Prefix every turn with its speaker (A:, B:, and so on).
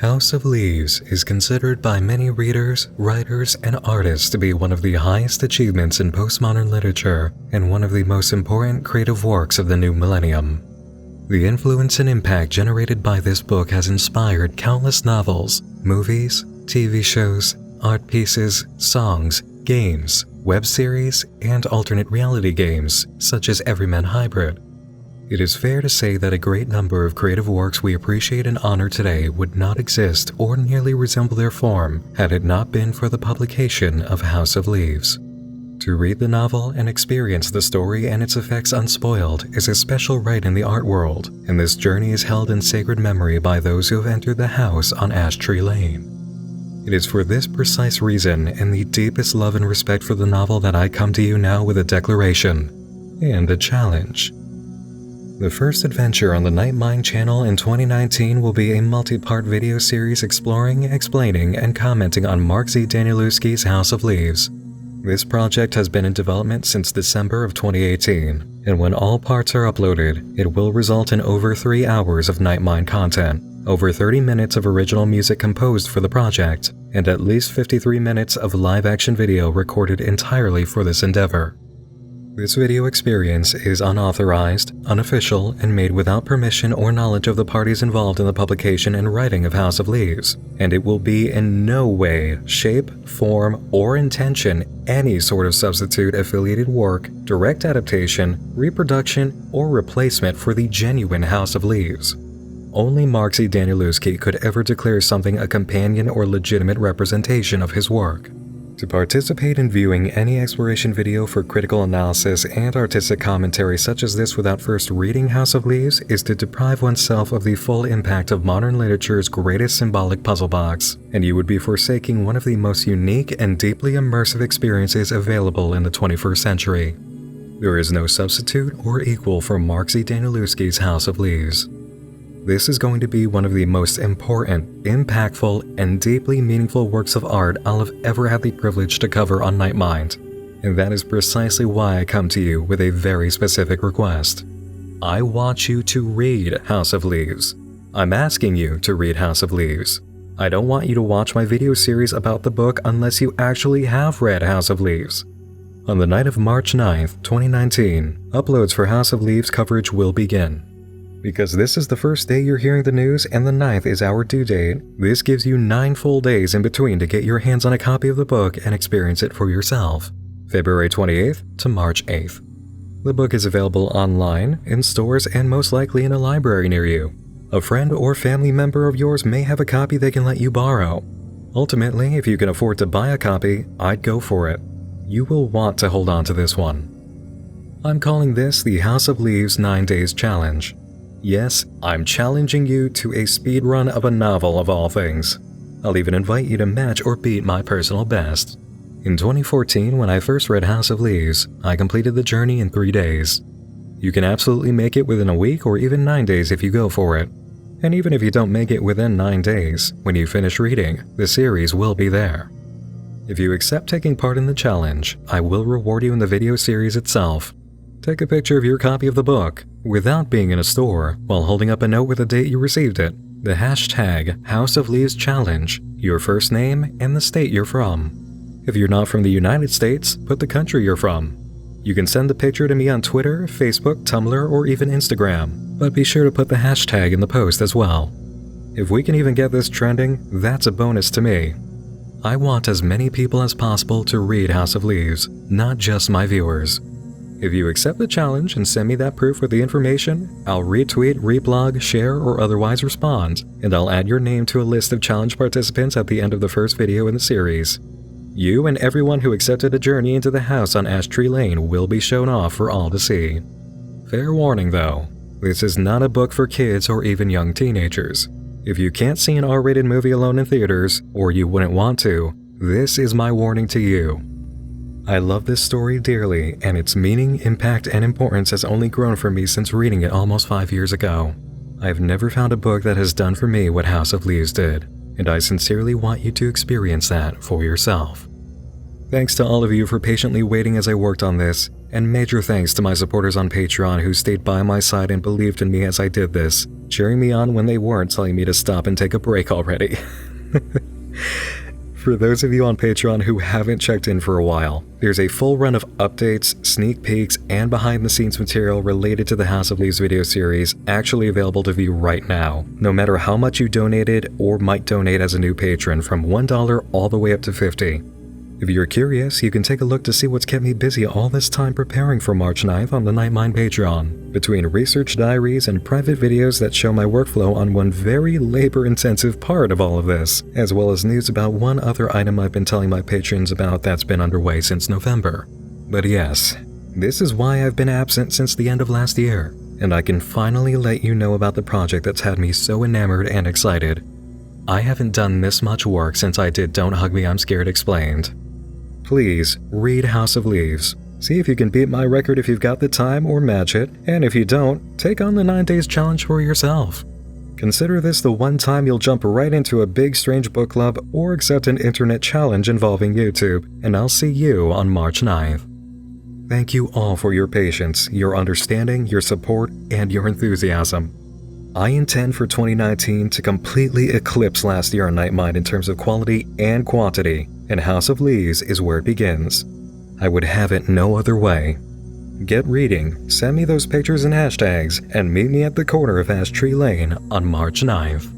A: House of Leaves is considered by many readers, writers, and artists to be one of the highest achievements in postmodern literature and one of the most important creative works of the new millennium. The influence and impact generated by this book has inspired countless novels, movies, TV shows, art pieces, songs, games, web series, and alternate reality games, such as Everyman Hybrid. It is fair to say that a great number of creative works we appreciate and honor today would not exist or nearly resemble their form had it not been for the publication of House of Leaves. To read the novel and experience the story and its effects unspoiled is a special rite in the art world, and this journey is held in sacred memory by those who have entered the house on Ash Tree Lane. It is for this precise reason and the deepest love and respect for the novel that I come to you now with a declaration and a challenge. The first adventure on the Nightmind channel in 2019 will be a multi-part video series exploring, explaining, and commenting on Mark Z. Danielewski's House of Leaves. This project has been in development since December of 2018, and when all parts are uploaded, it will result in over 3 hours of Nightmind content, over 30 minutes of original music composed for the project, and at least 53 minutes of live-action video recorded entirely for this endeavor. This video experience is unauthorized, unofficial, and made without permission or knowledge of the parties involved in the publication and writing of House of Leaves, and it will be in no way, shape, form, or intention any sort of substitute affiliated work, direct adaptation, reproduction, or replacement for the genuine House of Leaves. Only Mark Z. Danielewski could ever declare something a companion or legitimate representation of his work. To participate in viewing any exploration video for critical analysis and artistic commentary such as this without first reading House of Leaves is to deprive oneself of the full impact of modern literature's greatest symbolic puzzle box, and you would be forsaking one of the most unique and deeply immersive experiences available in the 21st century. There is no substitute or equal for Mark Z. Danielewski's House of Leaves. This is going to be one of the most important, impactful, and deeply meaningful works of art I'll have ever had the privilege to cover on Nightmind, and that is precisely why I come to you with a very specific request. I want you to read House of Leaves. I'm asking you to read House of Leaves. I don't want you to watch my video series about the book unless you actually have read House of Leaves. On the night of March 9th, 2019, uploads for House of Leaves coverage will begin. Because this is the first day you're hearing the news and the 9th is our due date, this gives you 9 full days in between to get your hands on a copy of the book and experience it for yourself. February 28th to March 8th. The book is available online, in stores, and most likely in a library near you. A friend or family member of yours may have a copy they can let you borrow. Ultimately, if you can afford to buy a copy, I'd go for it. You will want to hold on to this one. I'm calling this the House of Leaves 9 Days Challenge. Yes, I'm challenging you to a speed run of a novel of all things. I'll even invite you to match or beat my personal best. In 2014, when I first read House of Leaves, I completed the journey in 3 days. You can absolutely make it within a week or even 9 days if you go for it. And even if you don't make it within 9 days, when you finish reading, the series will be there. If you accept taking part in the challenge, I will reward you in the video series itself. Take a picture of your copy of the book, without being in a store, while holding up a note with the date you received it, the hashtag House of Leaves Challenge, your first name, and the state you're from. If you're not from the United States, put the country you're from. You can send the picture to me on Twitter, Facebook, Tumblr, or even Instagram, but be sure to put the hashtag in the post as well. If we can even get this trending, that's a bonus to me. I want as many people as possible to read House of Leaves, not just my viewers. If you accept the challenge and send me that proof with the information, I'll retweet, reblog, share, or otherwise respond, and I'll add your name to a list of challenge participants at the end of the first video in the series. You and everyone who accepted a journey into the house on Ash Tree Lane will be shown off for all to see. Fair warning though, this is not a book for kids or even young teenagers. If you can't see an R-rated movie alone in theaters, or you wouldn't want to, this is my warning to you. I love this story dearly, and its meaning, impact, and importance has only grown for me since reading it almost 5 years ago. I've never found a book that has done for me what House of Leaves did, and I sincerely want you to experience that for yourself. Thanks to all of you for patiently waiting as I worked on this, and major thanks to my supporters on Patreon who stayed by my side and believed in me as I did this, cheering me on when they weren't telling me to stop and take a break already. For those of you on Patreon who haven't checked in for a while, there's a full run of updates, sneak peeks, and behind-the-scenes material related to the House of Leaves video series actually available to view right now, no matter how much you donated or might donate as a new patron, from $1 all the way up to $50. If you're curious, you can take a look to see what's kept me busy all this time preparing for March 9th on the Nightmind Patreon, between research diaries and private videos that show my workflow on one very labor-intensive part of all of this, as well as news about one other item I've been telling my patrons about that's been underway since November. But yes, this is why I've been absent since the end of last year, and I can finally let you know about the project that's had me so enamored and excited. I haven't done this much work since I did Don't Hug Me, I'm Scared Explained. Please, read House of Leaves. See if you can beat my record if you've got the time, or match it, and if you don't, take on the 9 days challenge for yourself. Consider this the one time you'll jump right into a big strange book club or accept an internet challenge involving YouTube, and I'll see you on March 9th. Thank you all for your patience, your understanding, your support, and your enthusiasm. I intend for 2019 to completely eclipse last year on Nightmind in terms of quality and quantity, and House of Leaves is where it begins. I would have it no other way. Get reading, send me those pictures and hashtags, and meet me at the corner of Ash Tree Lane on March 9th.